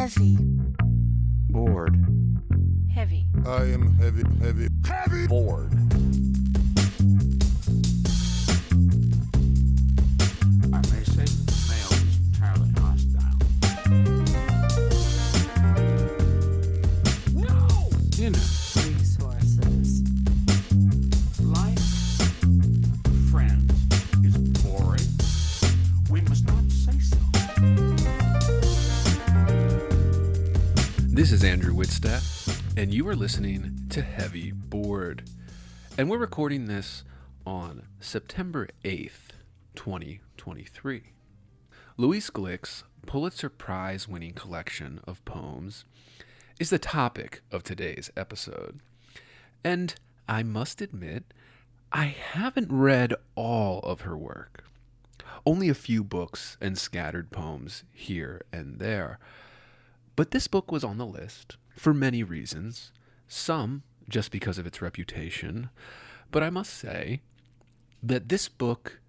Heavy. Bored. Heavy. I am heavy. Bored. I may say that the male is entirely hostile. No! Inner. Resources. Life, friends, is boring. We must not say so. This is Andrew Wittstadt, and you are listening to Heavy Bored. And we're recording this on September 8th, 2023. Louise Glück's Pulitzer Prize winning collection of poems is the topic of today's episode. And I must admit, I haven't read all of her work. Only a few books and scattered poems here and there. But this book was on the list for many reasons, some just because of its reputation. But I must say that this book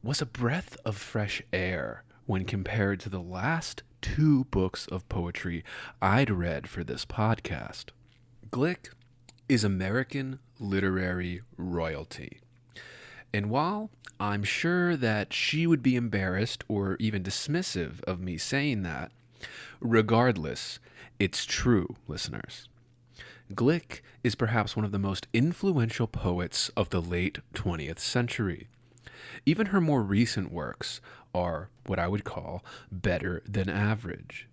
was a breath of fresh air when compared to the last two books of poetry I'd read for this podcast. Glück is American literary royalty. And while I'm sure that she would be embarrassed or even dismissive of me saying that, regardless, it's true, listeners. Glück is perhaps one of the most influential poets of the late 20th century. Even her more recent works are what I would call better than average.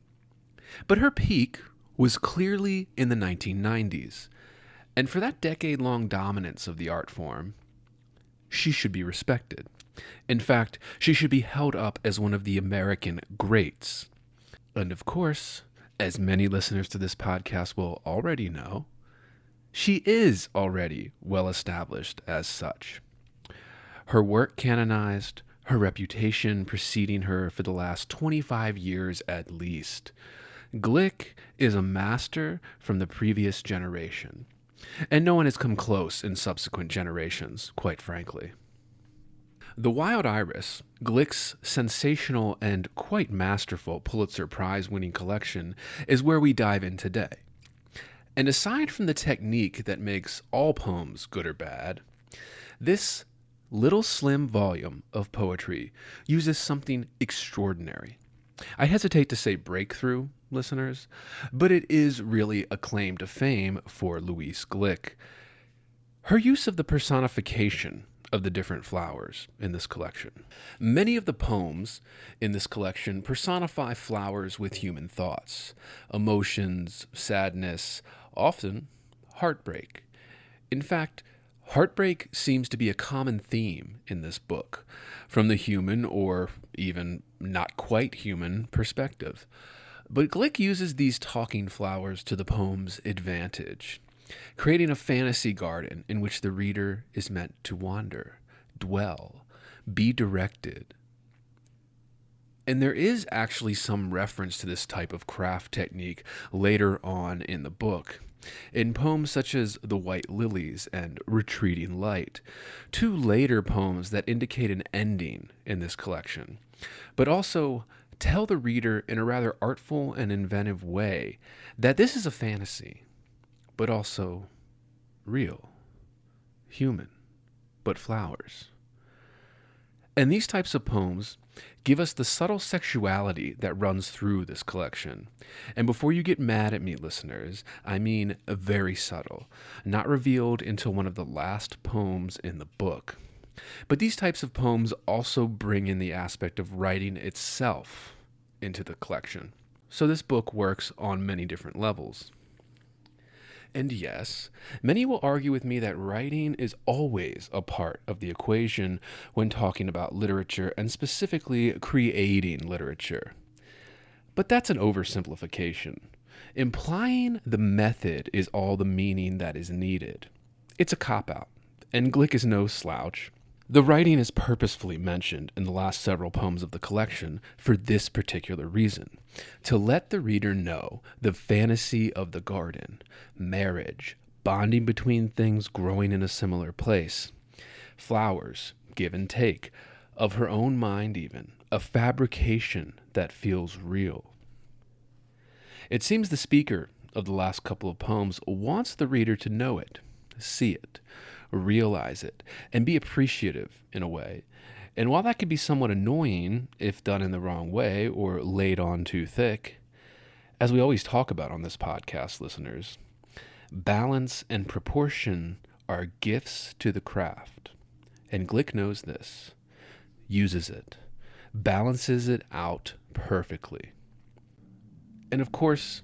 But her peak was clearly in the 1990s, and for that decade-long dominance of the art form, she should be respected. In fact, she should be held up as one of the American greats. And of course, as many listeners to this podcast will already know, she is already well established as such. Her work canonized, her reputation preceding her for the last 25 years at least. Glück is a master from the previous generation, and no one has come close in subsequent generations, quite frankly. The Wild Iris, Glück's sensational and quite masterful Pulitzer Prize-winning collection, is where we dive in today. And aside from the technique that makes all poems good or bad, this little slim volume of poetry uses something extraordinary. I hesitate to say breakthrough, listeners, but it is really a claim to fame for Louise Glück. Her use of the personification of the different flowers in this collection. Many of the poems in this collection personify flowers with human thoughts, emotions, sadness, often heartbreak. In fact, heartbreak seems to be a common theme in this book, from the human or even not quite human perspective. But Glück uses these talking flowers to the poem's advantage, creating a fantasy garden in which the reader is meant to wander, dwell, be directed. And there is actually some reference to this type of craft technique later on in the book, in poems such as The White Lilies and Retreating Light, two later poems that indicate an ending in this collection, but also tell the reader in a rather artful and inventive way that this is a fantasy, but also real, human, but flowers. And these types of poems give us the subtle sexuality that runs through this collection. And before you get mad at me, listeners, I mean very subtle, not revealed until one of the last poems in the book. But these types of poems also bring in the aspect of writing itself into the collection. So this book works on many different levels. And yes, many will argue with me that writing is always a part of the equation when talking about literature and specifically creating literature. But that's an oversimplification. Implying the method is all the meaning that is needed. It's a cop-out, and Glück is no slouch. The writing is purposefully mentioned in the last several poems of the collection for this particular reason, to let the reader know the fantasy of the garden, marriage, bonding between things growing in a similar place, flowers, give and take, of her own mind even, a fabrication that feels real. It seems the speaker of the last couple of poems wants the reader to know it, see it, realize it, and be appreciative in a way. And while that could be somewhat annoying if done in the wrong way or laid on too thick, as we always talk about on this podcast, listeners, balance and proportion are gifts to the craft. And Glück knows this, uses it, balances it out perfectly. And of course,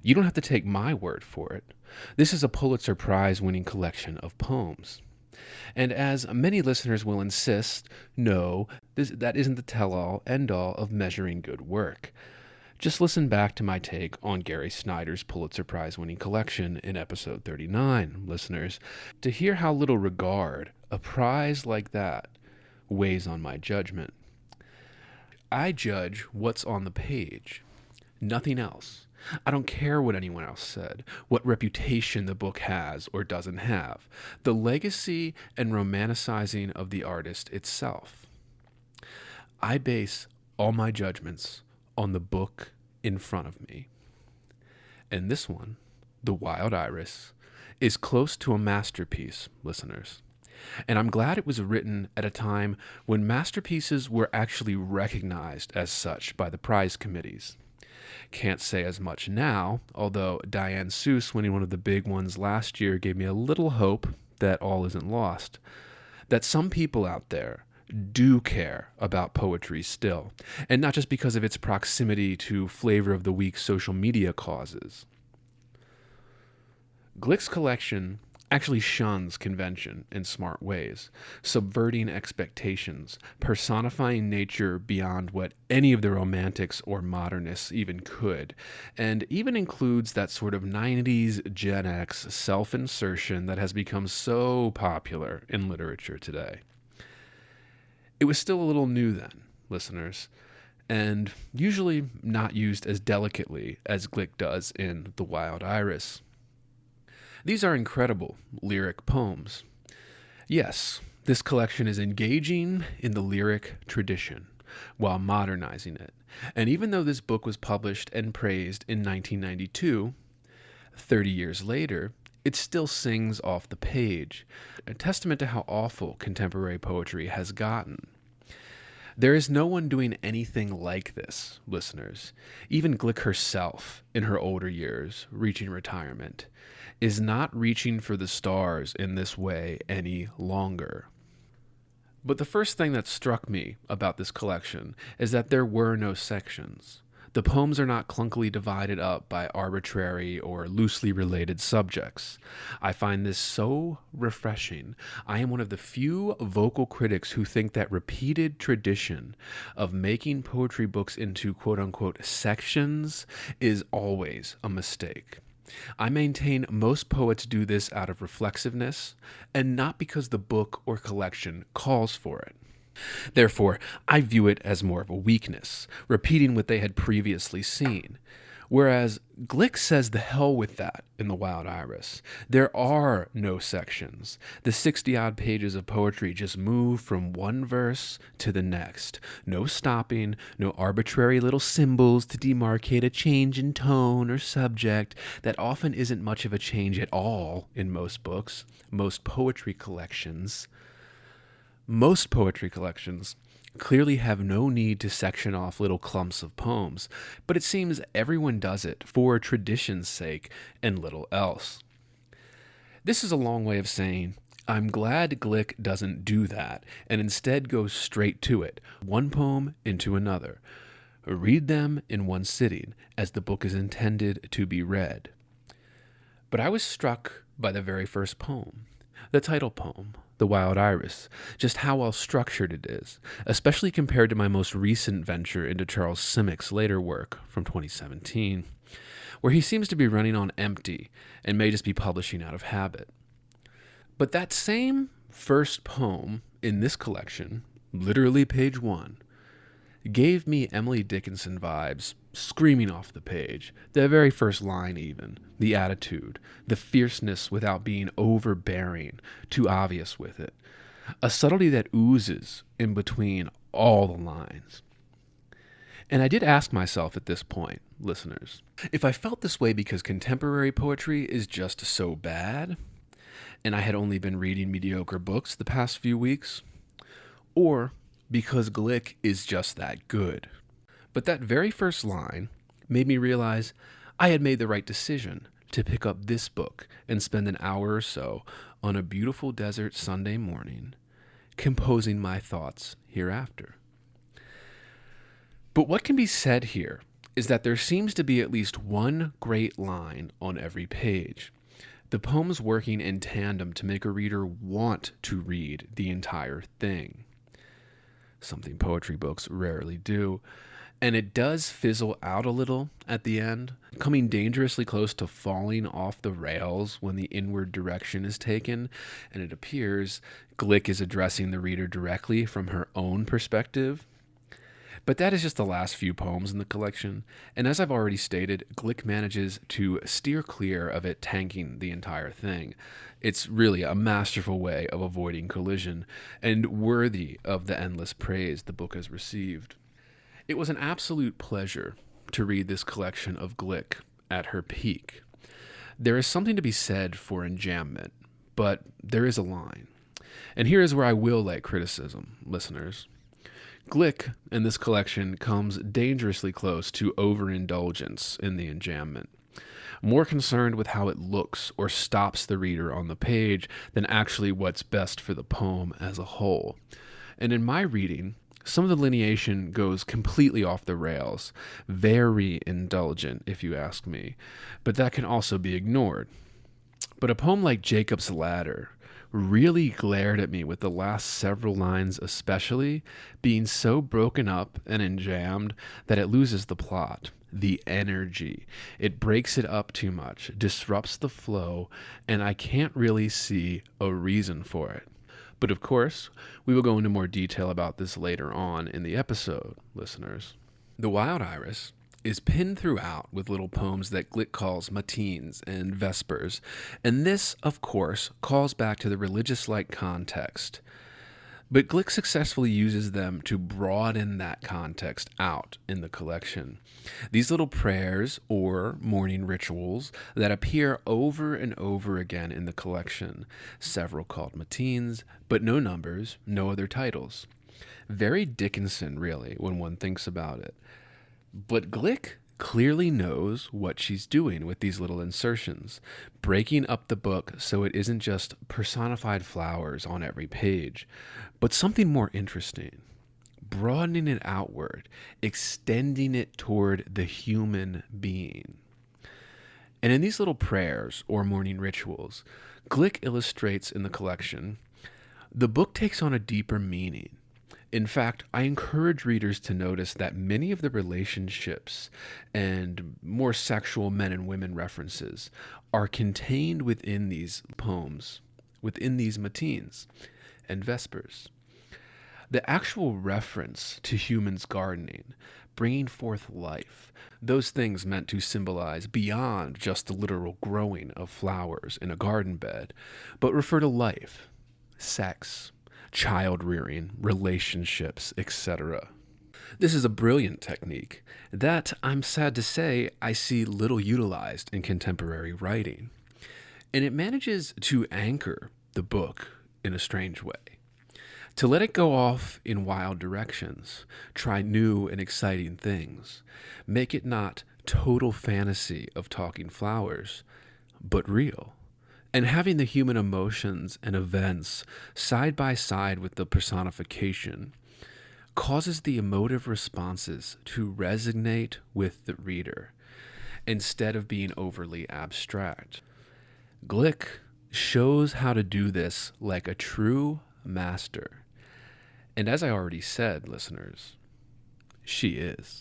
you don't have to take my word for it. This is a Pulitzer Prize winning collection of poems. And as many listeners will insist, no, that isn't the tell-all, end-all of measuring good work. Just listen back to my take on Gary Snyder's Pulitzer Prize winning collection in episode 39, listeners, to hear how little regard a prize like that weighs on my judgment. I judge what's on the page, nothing else. I don't care what anyone else said, what reputation the book has or doesn't have, the legacy and romanticizing of the artist itself. I base all my judgments on the book in front of me. And this one, The Wild Iris, is close to a masterpiece, listeners. And I'm glad it was written at a time when masterpieces were actually recognized as such by the prize committees. Can't say as much now, although Diane Seuss winning one of the big ones last year gave me a little hope that all isn't lost. That some people out there do care about poetry still, and not just because of its proximity to flavor of the week social media causes. Glück's collection actually shuns convention in smart ways, subverting expectations, personifying nature beyond what any of the romantics or modernists even could, and even includes that sort of 90s Gen X self-insertion that has become so popular in literature today. It was still a little new then, listeners, and usually not used as delicately as Glück does in The Wild Iris. These are incredible lyric poems. Yes, this collection is engaging in the lyric tradition while modernizing it. And even though this book was published and praised in 1992, 30 years later, it still sings off the page, a testament to how awful contemporary poetry has gotten. There is no one doing anything like this, listeners. Even Glück herself, in her older years, reaching retirement, is not reaching for the stars in this way any longer. But the first thing that struck me about this collection is that there were no sections. The poems are not clunkily divided up by arbitrary or loosely related subjects. I find this so refreshing. I am one of the few vocal critics who think that repeated tradition of making poetry books into quote-unquote sections is always a mistake. I maintain most poets do this out of reflexiveness and not because the book or collection calls for it. Therefore, I view it as more of a weakness, repeating what they had previously seen. Whereas Glück says the hell with that in The Wild Iris. There are no sections. The 60-odd pages of poetry just move from one verse to the next. No stopping, no arbitrary little symbols to demarcate a change in tone or subject that often isn't much of a change at all in most books, most poetry collections. Most poetry collections clearly have no need to section off little clumps of poems, but it seems everyone does it for tradition's sake and little else. This is a long way of saying, I'm glad Glück doesn't do that and instead goes straight to it, one poem into another. Read them in one sitting, as the book is intended to be read. But I was struck by the very first poem, the title poem, The Wild Iris, just how well structured it is, especially compared to my most recent venture into Charles Simich's later work from 2017, where he seems to be running on empty and may just be publishing out of habit. But that same first poem in this collection, literally page 1, gave me Emily Dickinson vibes screaming off the page. The very first line even, the attitude, the fierceness without being overbearing, too obvious with it. A subtlety that oozes in between all the lines. And I did ask myself at this point, listeners, if I felt this way because contemporary poetry is just so bad, and I had only been reading mediocre books the past few weeks, or because Glück is just that good. But that very first line made me realize I had made the right decision to pick up this book and spend an hour or so on a beautiful desert Sunday morning composing my thoughts hereafter. But what can be said here is that there seems to be at least one great line on every page, the poems working in tandem to make a reader want to read the entire thing, something poetry books rarely do. And it does fizzle out a little at the end, coming dangerously close to falling off the rails when the inward direction is taken, and it appears Glück is addressing the reader directly from her own perspective. But that is just the last few poems in the collection, and as I've already stated, Glück manages to steer clear of it tanking the entire thing. It's really a masterful way of avoiding collision, and worthy of the endless praise the book has received. It was an absolute pleasure to read this collection of Glück at her peak. There is something to be said for enjambment, but there is a line. And here is where I will lay criticism, listeners. Glück in this collection comes dangerously close to overindulgence in the enjambment, more concerned with how it looks or stops the reader on the page than actually what's best for the poem as a whole. And in my reading, some of the lineation goes completely off the rails, very indulgent if you ask me, but that can also be ignored. But a poem like Jacob's Ladder really glared at me, with the last several lines especially being so broken up and enjambed that it loses the plot, the energy. It breaks it up too much, disrupts the flow, and I can't really see a reason for it. But of course, we will go into more detail about this later on in the episode, listeners. The Wild Iris is pinned throughout with little poems that Glück calls matins and vespers, and this, of course, calls back to the religious-like context. But Glück successfully uses them to broaden that context out in the collection. These little prayers or morning rituals that appear over and over again in the collection, several called matins, but no numbers, no other titles. Very Dickinson, really, when one thinks about it. But Glück clearly knows what she's doing with these little insertions, breaking up the book so it isn't just personified flowers on every page, but something more interesting, broadening it outward, extending it toward the human being. And in these little prayers or morning rituals, Glück illustrates in the collection, the book takes on a deeper meaning. In fact, I encourage readers to notice that many of the relationships and more sexual men and women references are contained within these poems, within these matins and vespers. The actual reference to humans gardening, bringing forth life, those things meant to symbolize beyond just the literal growing of flowers in a garden bed, but refer to life, sex, child rearing, relationships, etc. This is a brilliant technique that, I'm sad to say, I see little utilized in contemporary writing. And it manages to anchor the book in a strange way. To let it go off in wild directions, try new and exciting things, make it not total fantasy of talking flowers, but real. And having the human emotions and events side by side with the personification causes the emotive responses to resonate with the reader instead of being overly abstract. Glück shows how to do this like a true master. And as I already said, listeners, she is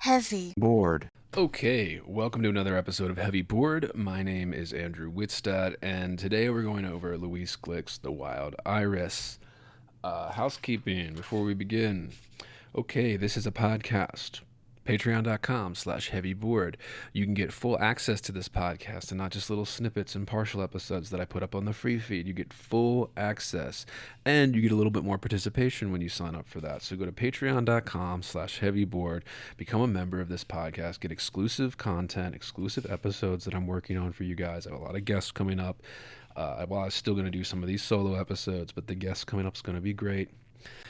Heavy. Bored. Okay, welcome to another episode of Heavy Board. My name is Andrew Wittstadt, and today we're going over Louise Glück's The Wild Iris. Housekeeping before we begin. Okay, this is a podcast Patreon.com/heavyboard. You can get full access to this podcast and not just little snippets and partial episodes that I put up on the free feed. You get full access and you get a little bit more participation when you sign up for that. So go to patreon.com/heavyboard, become a member of this podcast, get exclusive content, exclusive episodes that I'm working on for you guys. I have a lot of guests coming up. Well, I'm still going to do some of these solo episodes, but the guests coming up is going to be great.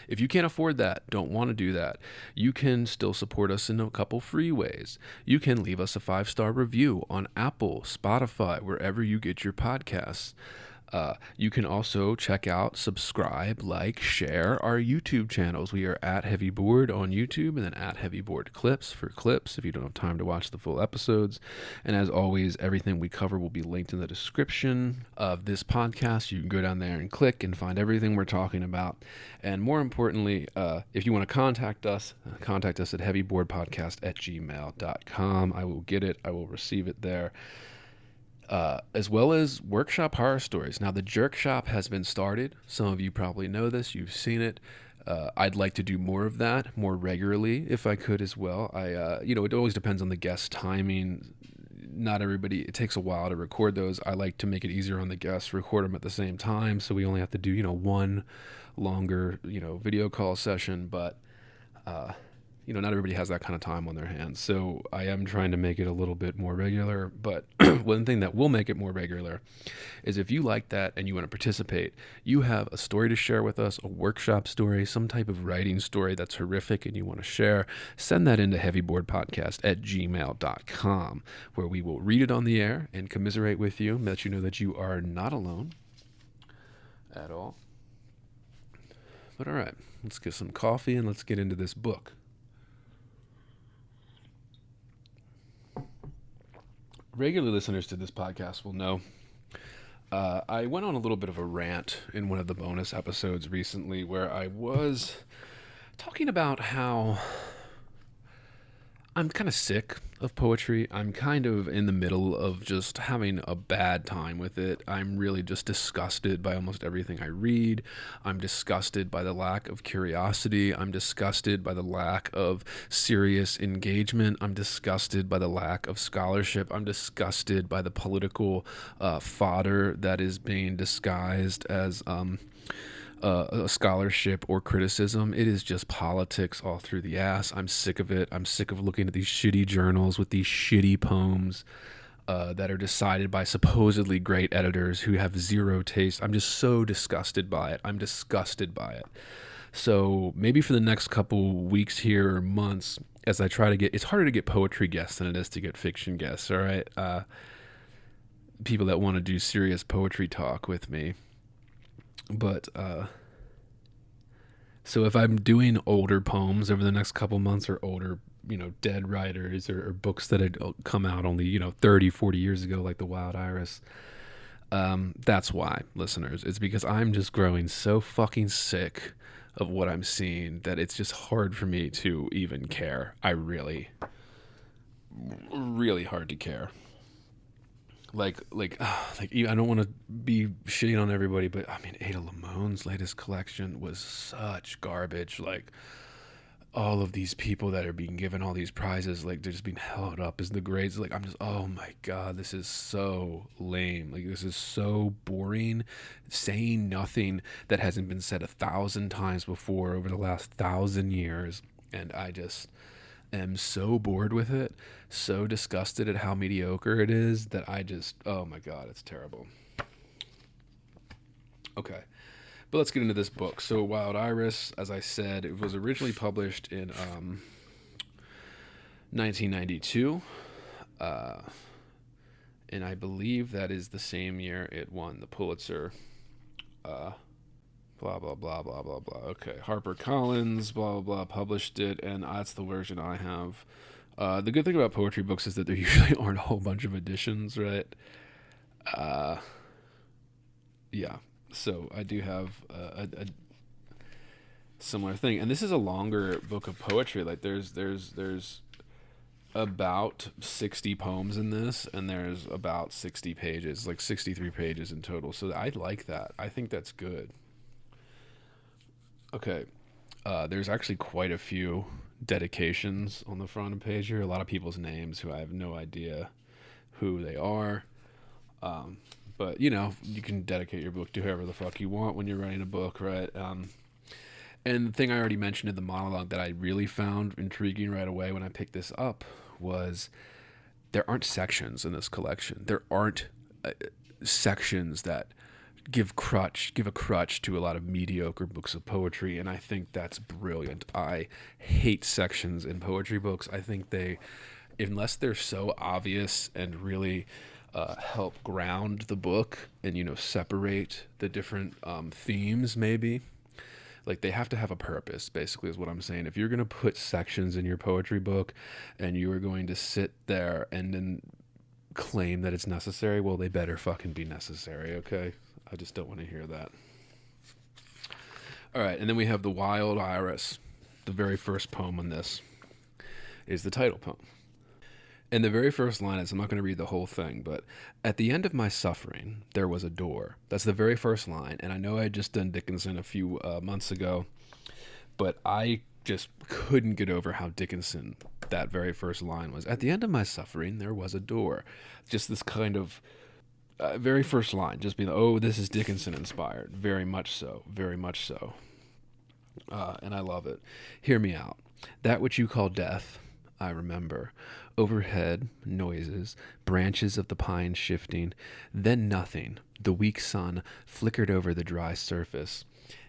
If you can't afford that, don't want to do that, you can still support us in a couple free ways. You can leave us a 5-star review on Apple, Spotify, wherever you get your podcasts. You can also check out, subscribe, like, share our YouTube channels. We are at Heavyboard on YouTube and then at Heavyboard Clips for clips if you don't have time to watch the full episodes. And as always, everything we cover will be linked in the description of this podcast. You can go down there and click and find everything we're talking about. And more importantly, if you want to contact us at heavyboardpodcast@gmail.com. I will get it. I will receive it there. As well as workshop horror stories. Now, the Jerk Shop has been started. Some of you probably know this. You've seen it. I'd like to do more of that more regularly if I could as well. It always depends on the guest timing. Not everybody, it takes a while to record those. I like to make it easier on the guests, record them at the same time. So we only have to do, one longer, video call session. But, not everybody has that kind of time on their hands. So I am trying to make it a little bit more regular. But one thing that will make it more regular is if you like that and you want to participate, you have a story to share with us, a workshop story, some type of writing story that's horrific and you want to share, send that into heavyboardpodcast@gmail.com, where we will read it on the air and commiserate with you, let you know that you are not alone at all. But all right, let's get some coffee and let's get into this book. Regular listeners to this podcast will know I went on a little bit of a rant in one of the bonus episodes recently where I was talking about how I'm kind of sick of poetry. I'm kind of in the middle of just having a bad time with it. I'm really just disgusted by almost everything I read. I'm disgusted by the lack of curiosity. I'm disgusted by the lack of serious engagement. I'm disgusted by the lack of scholarship. I'm disgusted by the political fodder that is being disguised as a scholarship or criticism. It is just politics all through the ass. I'm sick of it. I'm sick of looking at these shitty journals with these shitty poems that are decided by supposedly great editors who have zero taste. I'm just so disgusted by it. I'm disgusted by it. So maybe for the next couple weeks here or months, as I try to get, it's harder to get poetry guests than it is to get fiction guests, all right? People that want to do serious poetry talk with me. But, so if I'm doing older poems over the next couple months or older, dead writers or books that had come out only, 30, 40 years ago, like The Wild Iris, that's why, listeners. It's because I'm just growing so fucking sick of what I'm seeing that it's just hard for me to even care. Really hard to care. Like I don't want to be shitting on everybody, but I mean, Ada Lamone's latest collection was such garbage. Like, all of these people that are being given all these prizes, like, they're just being held up as the grades. Like, I'm just, oh my God, this is so lame. Like, this is so boring, saying nothing that hasn't been said 1,000 times before over the last 1,000 years. And I just am so bored with it, so disgusted at how mediocre it is that I just, oh my God, it's terrible. Okay, but let's get into this book. So Wild Iris, as I said, it was originally published in 1992, and I believe that is the same year it won the Pulitzer. Blah, blah, blah, blah, blah, blah. Okay, HarperCollins, blah, blah, blah, published it, and that's the version I have. The good thing about poetry books is that there usually aren't a whole bunch of editions, right? Yeah, so I do have a similar thing. And this is a longer book of poetry. Like, there's about 60 poems in this, and there's about 60 pages, like 63 pages in total. So I like that. I think that's good. Okay, there's actually quite a few dedications on the front page here. A lot of people's names who I have no idea who they are. But, you know, you can dedicate your book to whoever the fuck you want when you're writing a book, right? And the thing I already mentioned in the monologue that I really found intriguing right away when I picked this up was there aren't sections in this collection. There aren't sections that give a crutch to a lot of mediocre books of poetry, and I think that's brilliant. I hate sections in poetry books. I think they, unless they're so obvious and really help ground the book and, you know, separate the different themes, maybe, like, they have to have a purpose, basically, is what I'm saying. If you're going to put sections in your poetry book and you are going to sit there and then claim that it's necessary, well, they better fucking be necessary, okay? I just don't want to hear that. All right, and then we have The Wild Iris. The very first poem on this is the title poem. And the very first line is, I'm not going to read the whole thing, but at the end of my suffering, there was a door. That's the very first line. And I know I had just done Dickinson a few months ago, but I just couldn't get over how Dickinson that very first line was. At the end of my suffering, there was a door. Just this kind of very first line, just being, oh, this is Dickinson inspired. Very much so. Very much so. And I love it. Hear me out. That which you call death, I remember. Overhead, noises, branches of the pine shifting, then nothing. The weak sun flickered over the dry surface.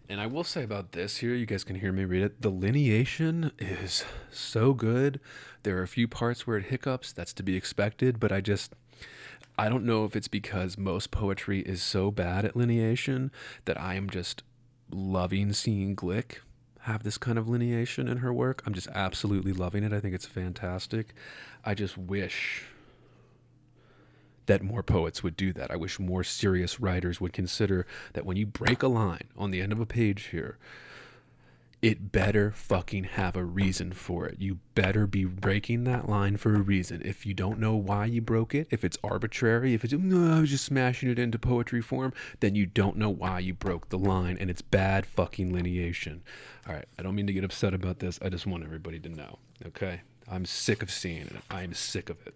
And I will say about this here, you guys can hear me read it, the lineation is so good. There are a few parts where it hiccups, that's to be expected, but I don't know if it's because most poetry is so bad at lineation that I am just loving seeing Glück have this kind of lineation in her work. I'm just absolutely loving it. I think it's fantastic. I just wish that more poets would do that. I wish more serious writers would consider that when you break a line on the end of a page here, it better fucking have a reason for it. You better be breaking that line for a reason. If you don't know why you broke it, if it's arbitrary, if it's, no, I was just smashing it into poetry form, then you don't know why you broke the line, and it's bad fucking lineation. All right, I don't mean to get upset about this. I just want everybody to know, okay? I'm sick of seeing it. I'm sick of it.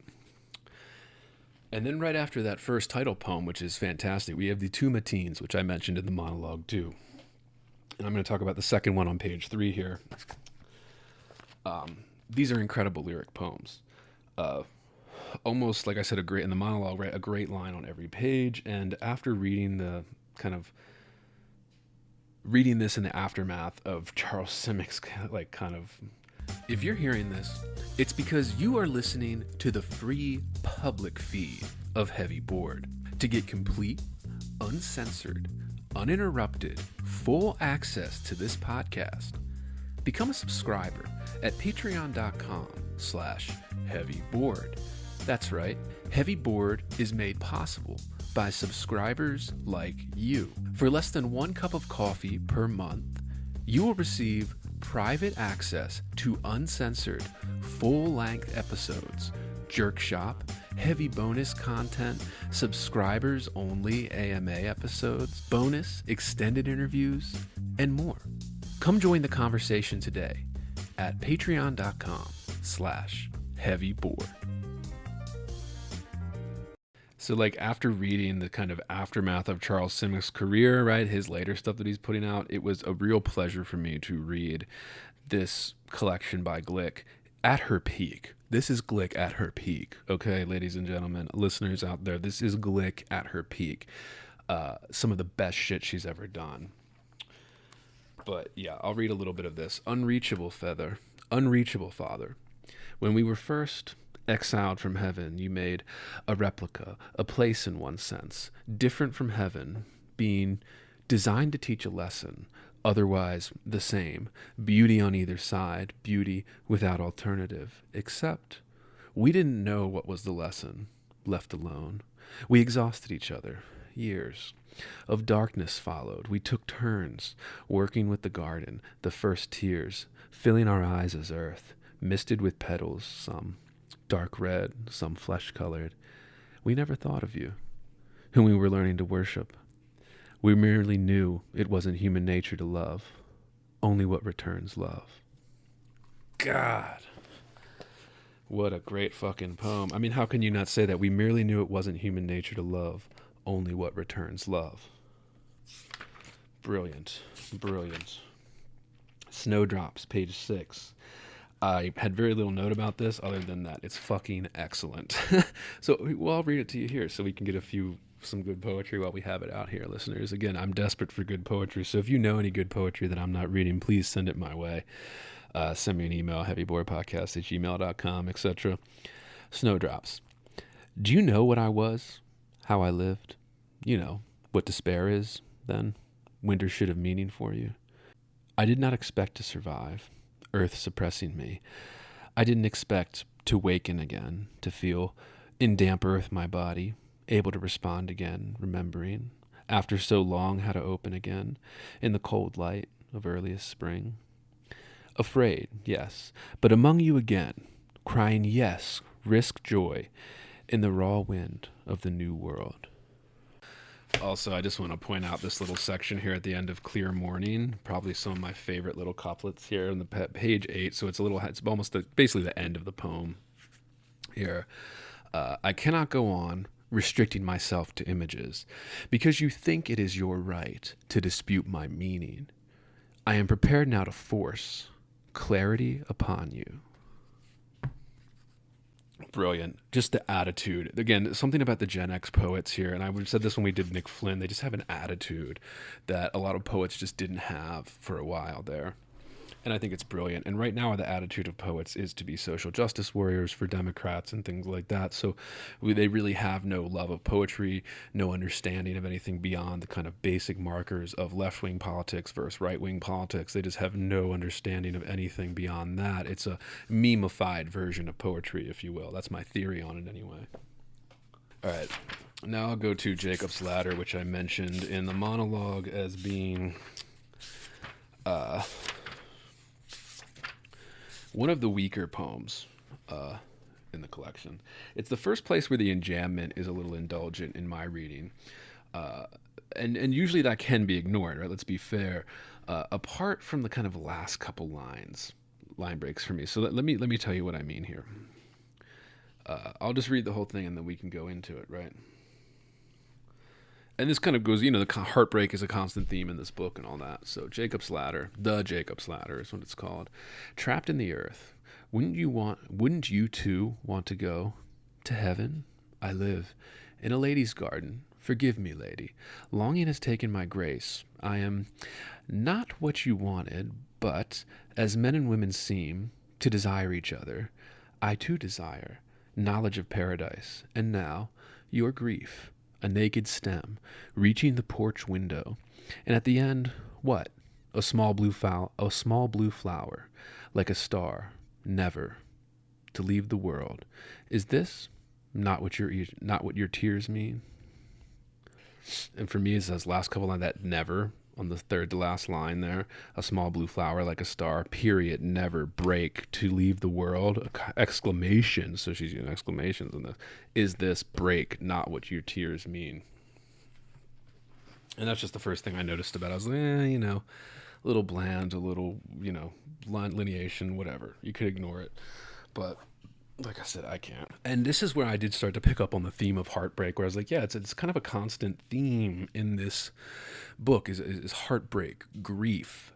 And then right after that first title poem, which is fantastic, we have the two matines, which I mentioned in the monologue too. And I'm going to talk about the second one on page 3 here. These are incredible lyric poems. Almost, like I said, in the monologue, right, a great line on every page. And after reading this in the aftermath of Charles Simich's if you're hearing this, it's because you are listening to the free public feed of Heavy Board. To get complete, uncensored, uninterrupted, full access to this podcast, become a subscriber at patreon.com/heavyboard. That's right, Heavy Board is made possible by subscribers like you. For less than 1 cup of coffee per month, you will receive private access to uncensored, full-length episodes, Jerk Shop, heavy bonus content, subscribers-only AMA episodes, bonus extended interviews, and more. Come join the conversation today at patreon.com/heavyboard. So, like, after reading the kind of aftermath of Charles Simich's career, right, his later stuff that he's putting out, it was a real pleasure for me to read this collection by Glück at her peak. This is Glück at her peak, okay, ladies and gentlemen, listeners out there, this is Glück at her peak. Some of the best shit she's ever done. But, yeah, I'll read a little bit of this. Unreachable father. When we were first exiled from heaven, you made a replica, a place in one sense, different from heaven, being designed to teach a lesson, otherwise the same, beauty on either side, beauty without alternative, except we didn't know what was the lesson, left alone. We exhausted each other, years of darkness followed. We took turns, working with the garden, the first tears, filling our eyes as earth, misted with petals, some dark red, some flesh-colored. We never thought of you, whom we were learning to worship. We merely knew it wasn't human nature to love, only what returns love. God. What a great fucking poem. I mean, how can you not say that? We merely knew it wasn't human nature to love, only what returns love. Brilliant. Brilliant. Snowdrops, page 6. I had very little note about this other than that it's fucking excellent. So, well, I'll read it to you here so we can get some good poetry while we have it out here, listeners. Again, I'm desperate for good poetry, so if you know any good poetry that I'm not reading, please send it my way. Send me an email, heavyboardpodcast@gmail.com, etc. Snowdrops. Do you know what I was? How I lived? You know, what despair is, then? Winter should have meaning for you. I did not expect to survive, earth suppressing me. I didn't expect to waken again, to feel in damp earth my body, able to respond again, remembering, after so long how to open again, in the cold light of earliest spring. Afraid, yes, but among you again, crying yes, risk joy, in the raw wind of the new world. Also, I just want to point out this little section here at the end of Clear Morning, probably some of my favorite little couplets here on the page 8, so it's almost basically the end of the poem here. I cannot go on restricting myself to images, because you think it is your right to dispute my meaning. I am prepared now to force clarity upon you. Brilliant. Just the attitude. Again, something about the Gen X poets here, and I would have said this when we did Nick Flynn, they just have an attitude that a lot of poets just didn't have for a while there. And I think it's brilliant. And right now the attitude of poets is to be social justice warriors for Democrats and things like that. So they really have no love of poetry, no understanding of anything beyond the kind of basic markers of left-wing politics versus right-wing politics. They just have no understanding of anything beyond that. It's a meme-ified version of poetry, if you will. That's my theory on it anyway. All right. Now I'll go to Jacob's Ladder, which I mentioned in the monologue as being one of the weaker poems in the collection. It's the first place where the enjambment is a little indulgent in my reading. And usually that can be ignored, right? Let's be fair. Apart from the kind of last couple line breaks for me. So let me tell you what I mean here. I'll just read the whole thing and then we can go into it, right? And this kind of goes, the heartbreak is a constant theme in this book and all that. So Jacob's Ladder, the Jacob's Ladder is what it's called. Trapped in the earth. Wouldn't you too want to go to heaven? I live in a lady's garden. Forgive me, lady. Longing has taken my grace. I am not what you wanted, but as men and women seem to desire each other, I too desire knowledge of paradise. And now, your grief. A naked stem, reaching the porch window, and at the end, what? A small blue flower, like a star, never to leave the world. Is this not what your tears mean? And for me, it says last couple lines, that never on the third to last line there, a small blue flower like a star, period, never break to leave the world, exclamation. So she's using exclamations in this. Is this break not what your tears mean? And that's just the first thing I noticed about it. I was like, a little bland, a little, lineation, whatever. You could ignore it. But like I said, I can't. And this is where I did start to pick up on the theme of heartbreak, where I was like, yeah, it's kind of a constant theme in this book is heartbreak, grief,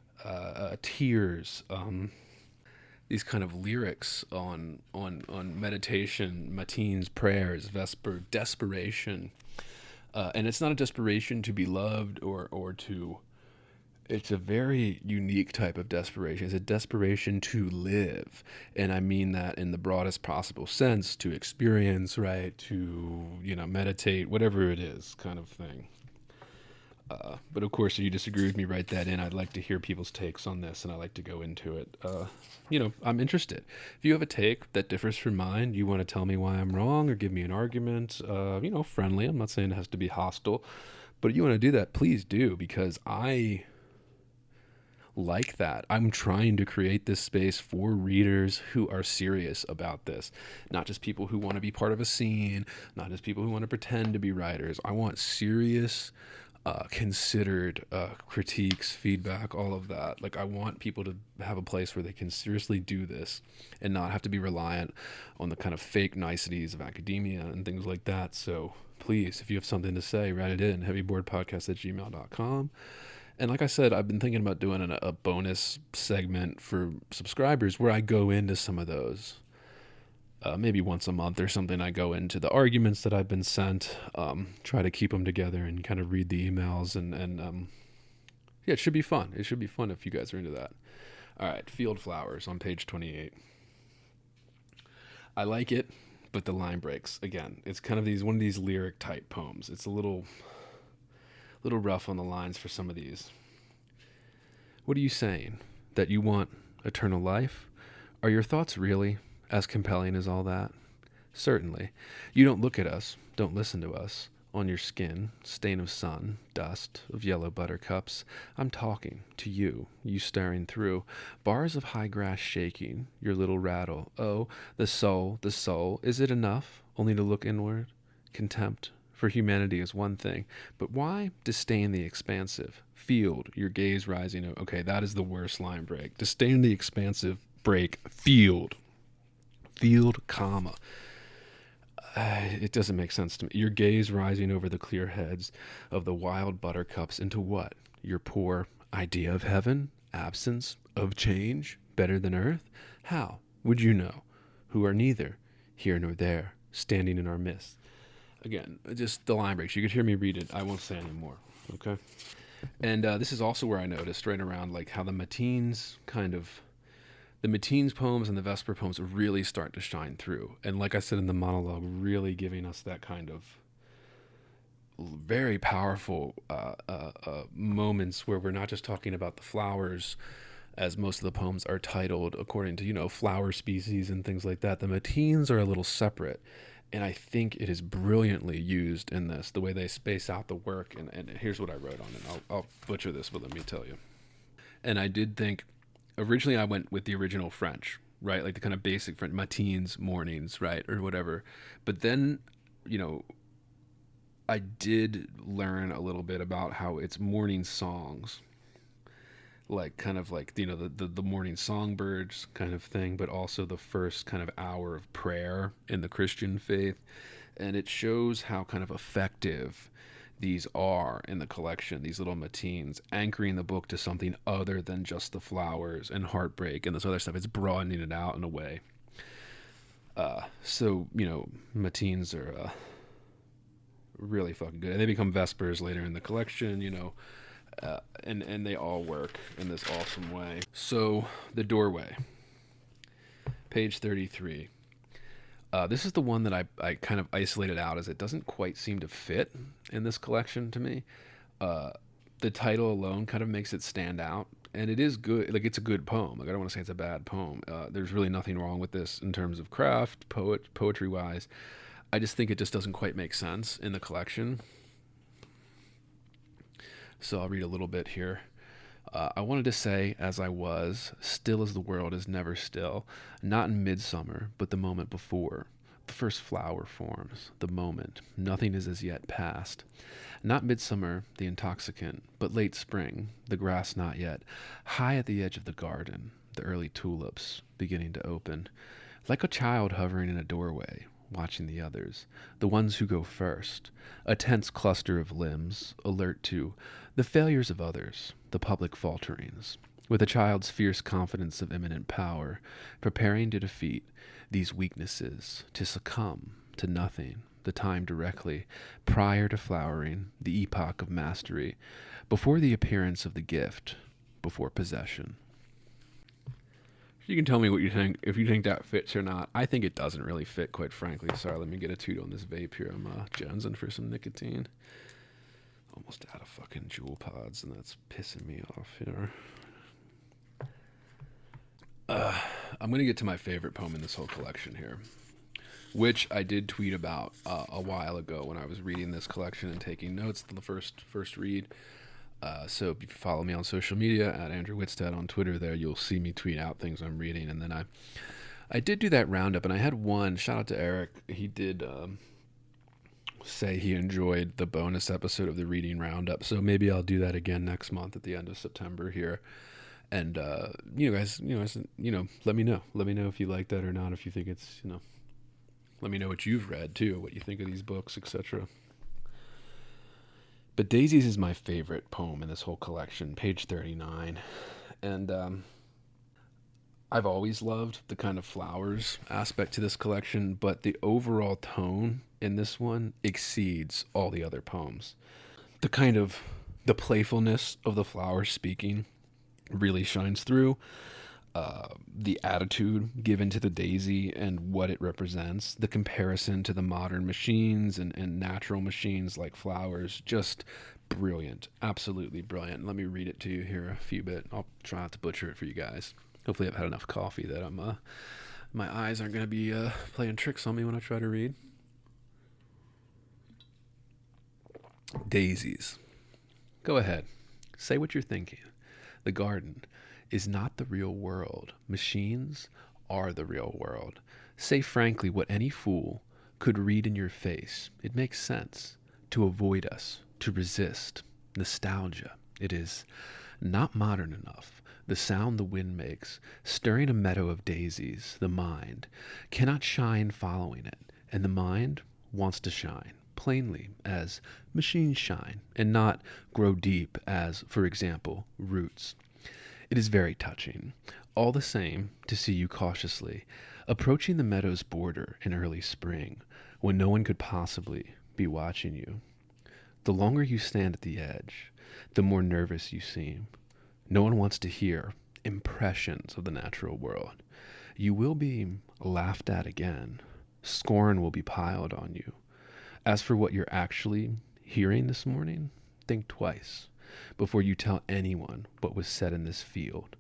tears, these kind of lyrics on meditation, matins, prayers, vesper, desperation. And it's not a desperation to be loved or to... It's a very unique type of desperation. It's a desperation to live. And I mean that in the broadest possible sense, to experience, right? To, meditate, whatever it is kind of thing. But of course, if you disagree with me, write that in. I'd like to hear people's takes on this, and I like to go into it. I'm interested. If you have a take that differs from mine, you want to tell me why I'm wrong or give me an argument, friendly. I'm not saying it has to be hostile. But if you want to do that, please do, because I like that. I'm trying to create this space for readers who are serious about this, not just people who want to be part of a scene, not just people who want to pretend to be writers. I want serious, considered critiques, feedback, all of that. Like, I want people to have a place where they can seriously do this and not have to be reliant on the kind of fake niceties of academia and things like that. So please, if you have something to say, write it in, heavyboardpodcast@gmail.com. And like I said, I've been thinking about doing a bonus segment for subscribers where I go into some of those. Maybe once a month or something, I go into the arguments that I've been sent, try to keep them together and kind of read the emails. And yeah, it should be fun. It should be fun if you guys are into that. All right, Field Flowers on page 28. I like it, but the line breaks. Again, it's kind of one of these lyric type poems. It's a little rough on the lines for some of these. What are you saying? That you want eternal life? Are your thoughts really as compelling as all that? Certainly. You don't look at us, don't listen to us. On your skin, stain of sun, dust, of yellow buttercups. I'm talking to you, you staring through. Bars of high grass shaking, your little rattle. Oh, the soul, is it enough only to look inward? Contempt for humanity is one thing, but why disdain the expansive? Field, your gaze rising. Okay, that is the worst line break. Disdain the expansive, break, field, comma. It doesn't make sense to me. Your gaze rising over the clear heads of the wild buttercups into what? Your poor idea of heaven? Absence of change? Better than earth? How would you know? Who are neither here nor there, standing in our midst. Again, just the line breaks. You could hear me read it. I won't say any more. Okay? And this is also where I noticed right around like how the Matines poems and the Vesper poems really start to shine through. And like I said in the monologue, really giving us that kind of very powerful moments where we're not just talking about the flowers, as most of the poems are titled according to, flower species and things like that. The Matines are a little separate. And I think it is brilliantly used in this, the way they space out the work. And here's what I wrote on it. I'll butcher this, but let me tell you. And I did think, originally I went with the original French, right? Like the kind of basic French, matins, mornings, right? Or whatever. But then, I did learn a little bit about how it's morning songs, like kind of like, the morning songbirds kind of thing, but also the first kind of hour of prayer in the Christian faith. And it shows how kind of effective these are in the collection, these little matines, anchoring the book to something other than just the flowers and heartbreak and this other stuff. It's broadening it out in a way. So, matines are really fucking good. And they become Vespers later in the collection, and they all work in this awesome way. So, The Doorway, page 33. This is the one that I kind of isolated out as it doesn't quite seem to fit in this collection to me. The title alone kind of makes it stand out, and it is good. Like, it's a good poem. Like, I don't want to say it's a bad poem. There's really nothing wrong with this in terms of craft, poetry-wise. I just think it just doesn't quite make sense in the collection. So I'll read a little bit here. I wanted to say, as I was, still as the world is never still, not in midsummer, but the moment before. The first flower forms, the moment, nothing is as yet past. Not midsummer, the intoxicant, but late spring, the grass not yet, high at the edge of the garden, the early tulips beginning to open. Like a child hovering in a doorway, watching the others, the ones who go first, a tense cluster of limbs, alert to the failures of others, the public falterings, with a child's fierce confidence of imminent power, preparing to defeat these weaknesses, to succumb to nothing, the time directly, prior to flowering, the epoch of mastery, before the appearance of the gift, before possession. You can tell me what you think, if you think that fits or not. I think it doesn't really fit, quite frankly. Sorry, let me get a toot on this vape here. I'm jonesing for some nicotine. Almost out of fucking Juul pods, and that's pissing me off here. I'm going to get to my favorite poem in this whole collection here, which I did tweet about a while ago when I was reading this collection and taking notes the first read. So if you follow me on social media at Andrew Wittstadt on Twitter there, you'll see me tweet out things I'm reading. And then I did do that roundup, and I had one, shout out to Eric, he did say he enjoyed the bonus episode of the reading roundup. So maybe I'll do that again next month at the end of September here. And you guys, let me know. Let me know if you like that or not. If you think it's, let me know what you've read too, what you think of these books, etc. But Daisies is my favorite poem in this whole collection, page 39. And I've always loved the kind of flowers aspect to this collection, but the overall tone in this one exceeds all the other poems. The playfulness of the flowers speaking really shines through. The attitude given to the daisy and what it represents, the comparison to the modern machines and natural machines like flowers, just brilliant, absolutely brilliant. Let me read it to you here a few bit. I'll try not to butcher it for you guys. Hopefully I've had enough coffee that my eyes aren't going to be playing tricks on me when I try to read. Daisies. Go ahead. Say what you're thinking. The garden is not the real world. Machines are the real world. Say frankly what any fool could read in your face. It makes sense to avoid us, to resist. Nostalgia. It is not modern enough. The sound the wind makes, stirring a meadow of daisies, the mind cannot shine following it, and the mind wants to shine plainly as machines shine, and not grow deep as, for example, roots. It is very touching, all the same, to see you cautiously approaching the meadow's border in early spring, when no one could possibly be watching you. The longer you stand at the edge, the more nervous you seem. No one wants to hear impressions of the natural world. You will be laughed at again. Scorn will be piled on you. As for what you're actually hearing this morning, think twice before you tell anyone what was said in this field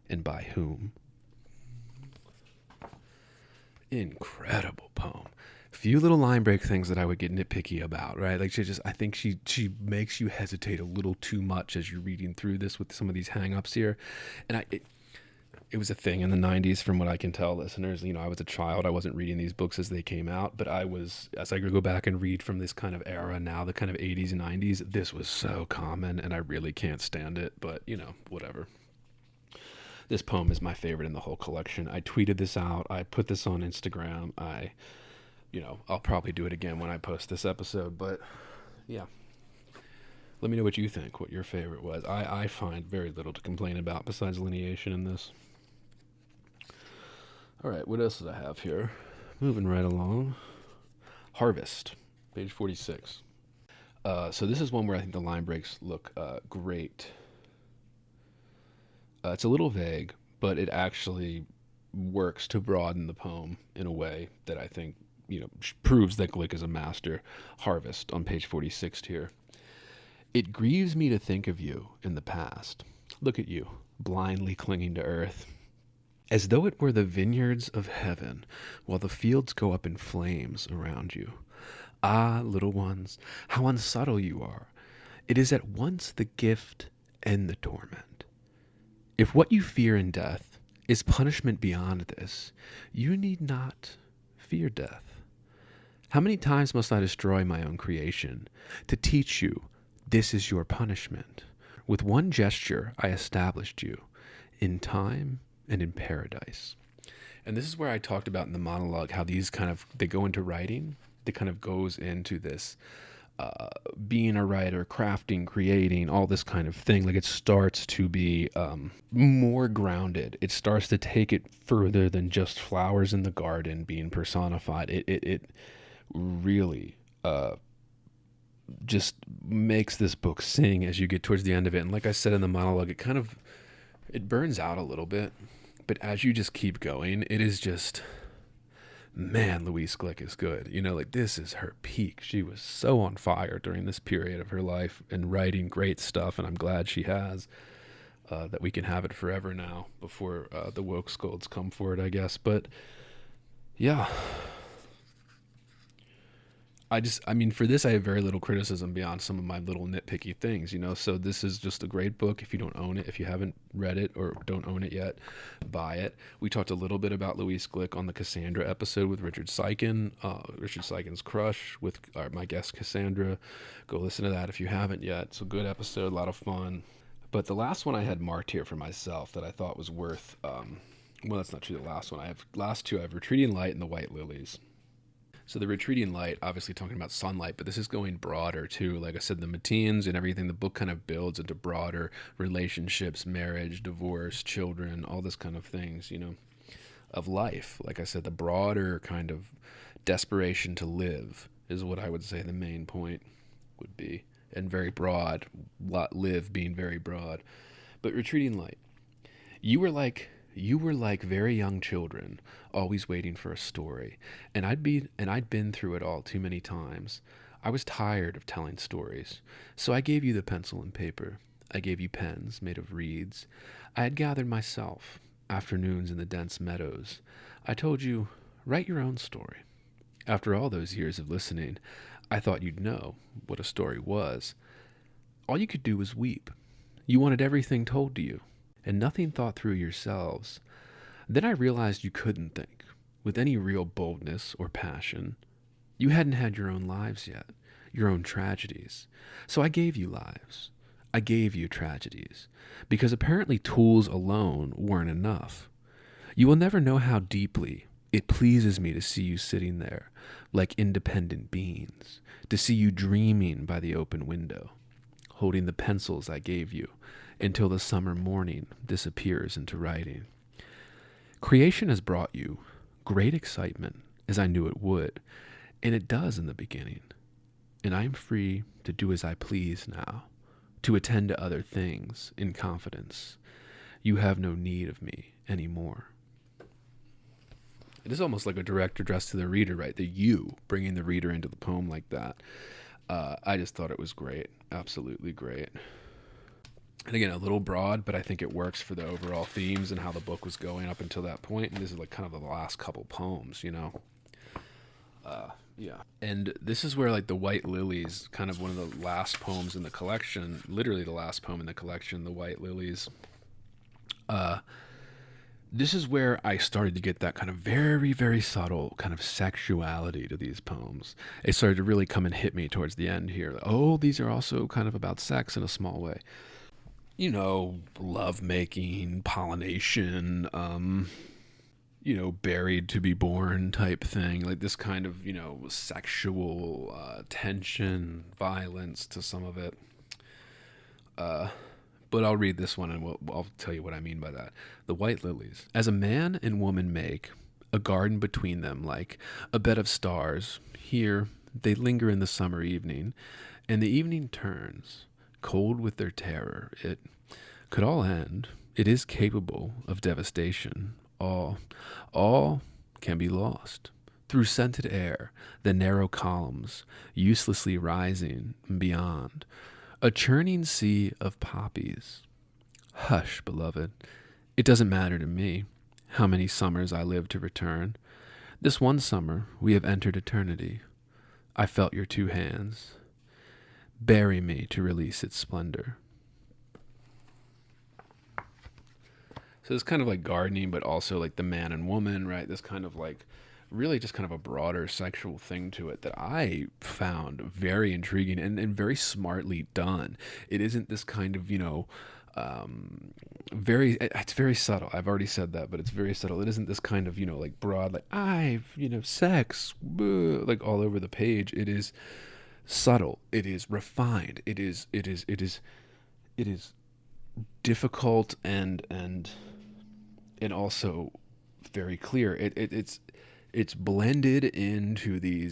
and by whom. Incredible poem. Few little line break things that I would get nitpicky about, right? Like I think she makes you hesitate a little too much as you're reading through this with some of these hang-ups here. And it was a thing in the 90s from what I can tell, listeners. I was a child. I wasn't reading these books as they came out, but as I go back and read from this kind of era now, the kind of 80s and 90s, this was so common and I really can't stand it, but whatever. This poem is my favorite in the whole collection. I tweeted this out. I put this on Instagram. I'll probably do it again when I post this episode, but yeah. Let me know what you think, what your favorite was. I find very little to complain about besides lineation in this. All right, what else did I have here? Moving right along. Harvest, page 46. So this is one where I think the line breaks look great. It's a little vague, but it actually works to broaden the poem in a way that I think, proves that Glück is a master. Harvest on page 46 here. It grieves me to think of you in the past. Look at you, blindly clinging to earth, as though it were the vineyards of heaven, while the fields go up in flames around you. Ah, little ones, how unsubtle you are. It is at once the gift and the torment. If what you fear in death is punishment beyond this, you need not fear death. How many times must I destroy my own creation to teach you this is your punishment? With one gesture I established you in time and in paradise. And this is where I talked about in the monologue how these they go into writing. It kind of goes into this being a writer, crafting, creating, all this kind of thing. Like it starts to be more grounded. It starts to take it further than just flowers in the garden being personified. It really just makes this book sing as you get towards the end of it. And like I said in the monologue, it burns out a little bit. But as you just keep going, it is just, man, Louise Glück is good. This is her peak. She was so on fire during this period of her life and writing great stuff. And I'm glad she has, that we can have it forever now before the woke scolds come for it, I guess. But yeah, I mean, for this, I have very little criticism beyond some of my little nitpicky things, So this is just a great book. If you don't own it, if you haven't read it or don't own it yet, buy it. We talked a little bit about Louise Glück on the Cassandra episode with Richard Seiken's crush with my guest Cassandra. Go listen to that if you haven't yet. It's a good episode, a lot of fun. But the last one I had marked here for myself that I thought was worth, well, that's not true, the last one. I have Retreating Light and the White Lilies. So the Retreating Light, obviously talking about sunlight, but this is going broader too. Like I said, the Mateens and everything, the book kind of builds into broader relationships, marriage, divorce, children, all this kind of things, of life. Like I said, the broader kind of desperation to live is what I would say the main point would be. And very broad, live being very broad. But Retreating Light, you were like very young children, always waiting for a story. And I'd been through it all too many times. I was tired of telling stories. So I gave you the pencil and paper. I gave you pens made of reeds. I had gathered myself, afternoons in the dense meadows. I told you, write your own story. After all those years of listening, I thought you'd know what a story was. All you could do was weep. You wanted everything told to you, and nothing thought through yourselves. Then I realized you couldn't think, with any real boldness or passion. You hadn't had your own lives yet, your own tragedies. So I gave you lives. I gave you tragedies, because apparently tools alone weren't enough. You will never know how deeply it pleases me to see you sitting there, like independent beings, to see you dreaming by the open window, holding the pencils I gave you, until the summer morning disappears into writing. Creation has brought you great excitement, as I knew it would, and it does in the beginning. And I am free to do as I please now, to attend to other things in confidence. You have no need of me anymore. It is almost like a direct address to the reader, right? The you bringing the reader into the poem like that. I just thought it was great. Absolutely great. And again, a little broad, but I think it works for the overall themes and how the book was going up until that point. And this is like kind of the last couple poems, Yeah. And this is where like the White Lilies, kind of one of the last poems in the collection, literally the last poem in the collection, the White Lilies. This is where I started to get that kind of very, very subtle kind of sexuality to these poems. It started to really come and hit me towards the end here. Oh, these are also kind of about sex in a small way. Love making, pollination, buried to be born type thing. Like this kind of, sexual tension, violence to some of it. But I'll read this one and I'll tell you what I mean by that. The White Lilies. As a man and woman make a garden between them like a bed of stars, here they linger in the summer evening, and the evening turns, cold with their terror. It could all end. It is capable of devastation. All can be lost. Through scented air, the narrow columns, uselessly rising beyond. A churning sea of poppies. Hush, beloved. It doesn't matter to me how many summers I live to return. This one summer we have entered eternity. I felt your two hands. Bury me to release its splendor. So it's kind of like gardening, but also like the man and woman, right? This kind of like really just kind of a broader sexual thing to it that I found very intriguing and very smartly done. It isn't this kind of, it's very subtle. I've already said that, but it's very subtle. It isn't this kind of, like broad, like sex, like all over the page. It is subtle. It is refined. It is difficult and also very clear. It's blended into the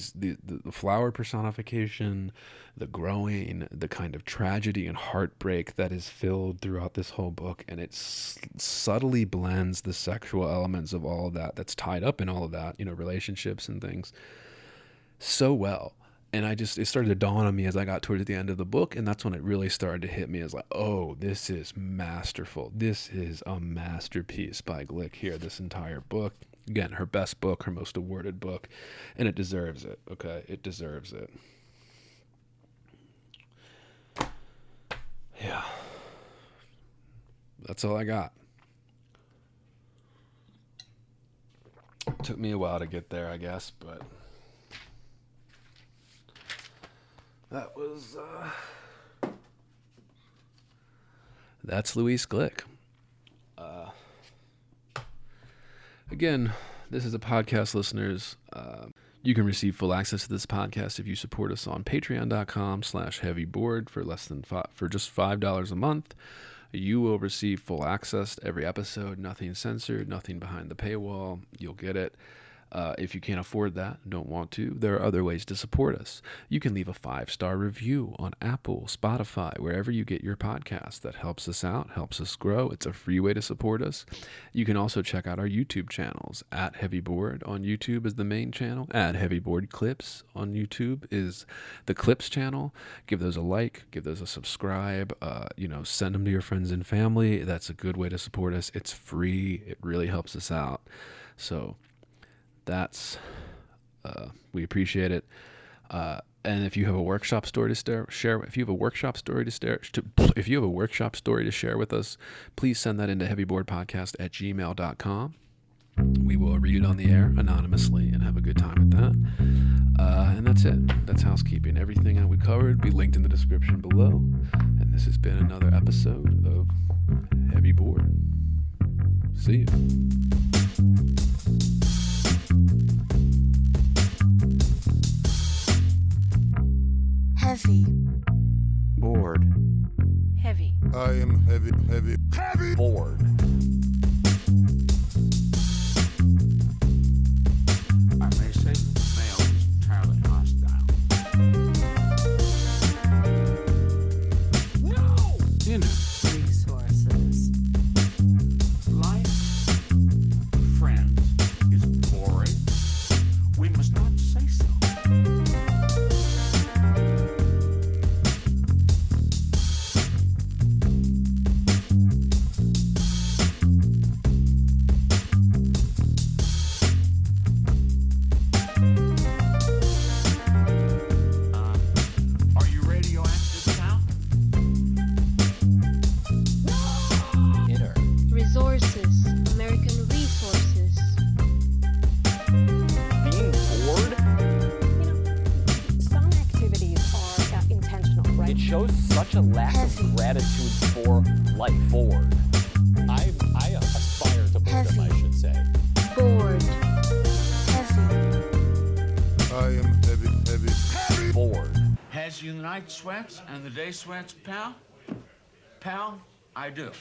flower personification, the growing, the kind of tragedy and heartbreak that is filled throughout this whole book, and it subtly blends the sexual elements of all of that that's tied up in all of that, relationships and things, so well. And it started to dawn on me as I got towards the end of the book, and that's when it really started to hit me as like, oh, this is masterful. This is a masterpiece by Glück here, this entire book. Again, her best book, her most awarded book, and it deserves it, okay? It deserves it. Yeah. That's all I got. Took me a while to get there, I guess, but that was, that's Louise Glück. Again, this is a podcast, listeners. You can receive full access to this podcast if you support us on patreon.com/heavyboard for just $5 a month. You will receive full access to every episode, nothing censored, nothing behind the paywall. You'll get it. If you can't afford that, don't want to, there are other ways to support us. You can leave a 5-star review on Apple, Spotify, wherever you get your podcast. That helps us out, helps us grow. It's a free way to support us. You can also check out our YouTube channels. At Heavyboard on YouTube is the main channel. At Heavyboard Clips on YouTube is the Clips channel. Give those a like, give those a subscribe. Send them to your friends and family. That's a good way to support us. It's free. It really helps us out. So that's we appreciate it. And if you have a workshop story to share, if you have a workshop story to share with us, please send that into heavyboardpodcast@gmail.com. We will read it on the air anonymously and have a good time with that. And that's it. That's housekeeping. Everything that we covered be linked in the description below. And this has been another episode of Heavy Board. See you. Heavy. Bored. Heavy. I am heavy Bored. I may say the male is entirely hostile. No! Resources. Life, friends, is boring. We must not say so. Are you radioactive now? Inner. Resources, American resources. Being bored? Some activities are intentional, right? It shows such a lack Heavy. of gratitude for life. Bored. I aspire to boredom, Heavy. I should say. Bored. Heavy. I am heavy Bored. Has you the night sweats and the day sweats, pal? Pal, I do.